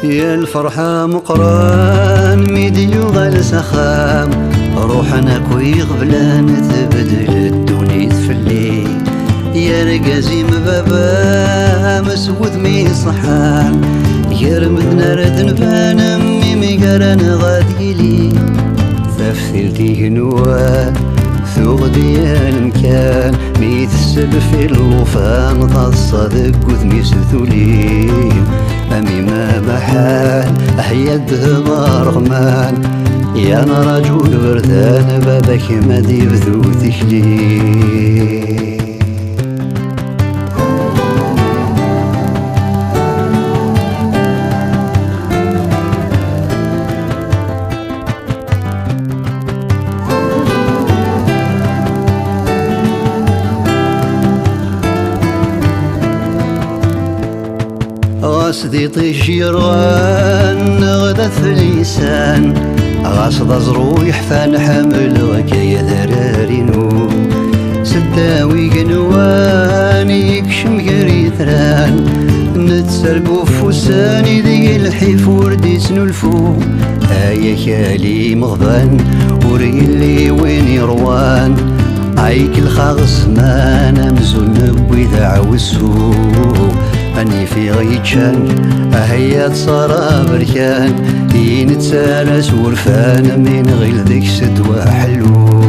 يا الفرحة مقران ميديو غال سخام روحنا كوي غبلان تبدل الدنيا تفلي يا رقازي مبابا مسود مي صحان يرمدنا رد نبان امي ميقران غاديلي ثفتلتي هنوان ثوغ ديال مكان ميتسل في الوفان تصدق وذمي ستولين أمي ما محال أحياد رغمان يا أنا رجل بردان بابك ما ديبذو تكلين غاسدي طيش يروان غدا ثليسان غاسد زرويح فان حمل غكايا ذرارينو سداوي قنوان يكشم قريثران نتسرقو فوساني ذي الحفور دي سنلفو هايا كالي مغضان وريلي وين يروان عيك الخاغس ما نمزون بويذا عوسو أني في غيتشان أهيات صرا بركان ينتسالس ورفان من غير ذيك سدوى حلو